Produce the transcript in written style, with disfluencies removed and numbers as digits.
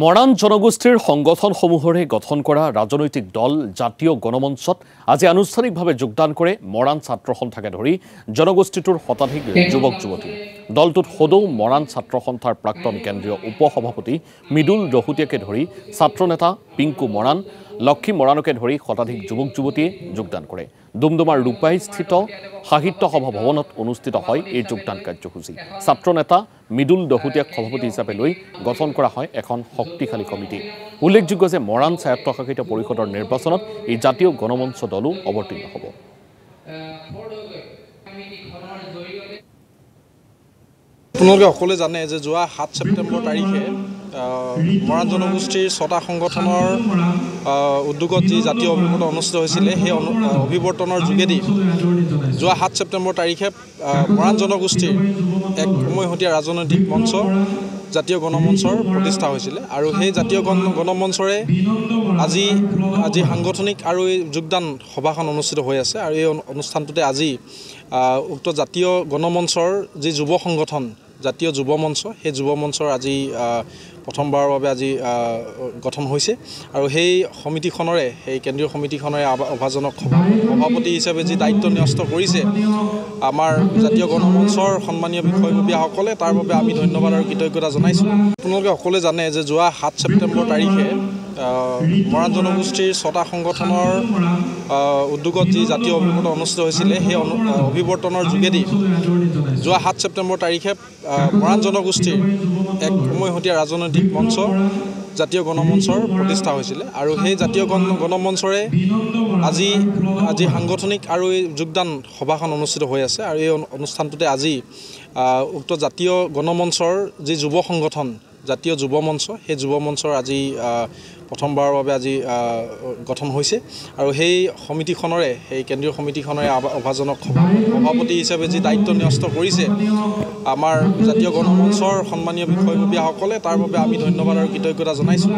মৰাণ জনগোষ্ঠীৰ সংগঠনসমূহৰে গঠন কৰা ৰাজনৈতিক দল জাতীয় গণমঞ্চত আজি আনুষ্ঠানিকভাৱে যোগদান কৰে মৰাণ ছাত্ৰ সন্থাকে ধৰি জনগোষ্ঠীটোৰ শতাধিক যুৱক যুৱতী। দলটোত সদৌ মৰাণ ছাত্ৰ সন্থাৰ প্ৰাক্তন কেন্দ্ৰীয় উপসভাপতি মৃদুল দহোটীয়াকে ধৰি ছাত্ৰ নেতা পিংকু মৰাণ, লক্ষী মৰাণকে ধৰি শতাধিক যুৱক যুৱতীয়ে যোগদান কৰে। ডুমডুমাৰ ৰূপাইস্থিত সাহিত্য সভা ভৱনত অনুষ্ঠিত হয় এই যোগদান কাৰ্যসূচী। ছাত্ৰ নেতা মৃদুল দহোটীয়াক সভাপতি হিচাপে লৈ গঠন কৰা হয় এখন শক্তিশালী কমিটি। উল্লেখযোগ্য যে মৰাণ স্বায়ত্তশাসিত পৰিষদৰ নিৰ্বাচনত এই জাতীয় গণমঞ্চ দলো অৱতীৰ্ণ হ'ব। আপোনালোকে সকলোৱে জানে যে যোৱা 7 ছেপ্টেম্বৰ তাৰিখে মৰাণ জনগোষ্ঠীৰ 6টা সংগঠনৰ উদ্যোগত যি জাতীয় অভিৱৰ্তন অনুষ্ঠিত হৈছিলে, সেই অভিৱৰ্তনৰ যোগেদি যোৱা 7 ছেপ্টেম্বৰ তাৰিখে মৰাণ জনগোষ্ঠীৰ এক উমৈহতীয়া ৰাজনৈতিক মঞ্চ জাতীয় গণমঞ্চৰ প্ৰতিষ্ঠা হৈছিলে। আৰু সেই জাতীয় গণমঞ্চৰে আজি সাংগঠনিক আৰু এই যোগদান সভাখন অনুষ্ঠিত হৈ আছে। আৰু এই অনুষ্ঠানটোতে আজি উক্ত জাতীয় গণমঞ্চৰ যি যুৱ সংগঠন জাতীয় যুৱ মঞ্চ, সেই যুৱ মঞ্চৰ আজি প্ৰথমবাৰৰ বাবে আজি গঠন হৈছে। আৰু সেই সমিতিখনৰে সেই কেন্দ্ৰীয় সমিতিখনৰে অভাজনক সভাপতি হিচাপে যি দায়িত্ব ন্যস্ত কৰিছে আমাৰ জাতীয় গণমঞ্চৰ সন্মানীয় বিষয়ববীয়াসকলে, তাৰ বাবে আমি ধন্যবাদ আৰু কৃতজ্ঞতা জনাইছোঁ। আপোনালোকে সকলোৱে জানে যে যোৱা 7 ছেপ্টেম্বৰ তাৰিখে মৰাণ জনগোষ্ঠীৰ 6টা সংগঠনৰ উদ্যোগত যি জাতীয় অভিৱৰ্তন অনুষ্ঠিত হৈছিলে, সেই অভিৱৰ্তনৰ যোগেদি যোৱা 7 ছেপ্টেম্বৰ তাৰিখে মৰাণ জনগোষ্ঠীৰ এক উমৈহতীয়া ৰাজনৈতিক মঞ্চ জাতীয় গণমঞ্চৰ প্ৰতিষ্ঠা হৈছিলে। আৰু সেই জাতীয় গণমঞ্চৰে আজি সাংগঠনিক আৰু এই যোগদান সভাখন অনুষ্ঠিত হৈ আছে। আৰু এই অনুষ্ঠানটোতে আজি উক্ত জাতীয় গণমঞ্চৰ যি যুৱ সংগঠন জাতীয় যুৱ মঞ্চ, সেই যুৱ মঞ্চৰ আজি প্ৰথমবাৰৰ বাবে আজি গঠন হৈছে। আৰু সেই সমিতিখনৰে সেই কেন্দ্ৰীয় সমিতিখনৰে অভাজনক সভাপতি হিচাপে যি দায়িত্ব ন্যস্ত কৰিছে আমাৰ জাতীয় গণমঞ্চৰ সন্মানীয় বিষয়ববীয়াসকলে, তাৰ বাবে আমি ধন্যবাদ আৰু কৃতজ্ঞতা জনাইছোঁ।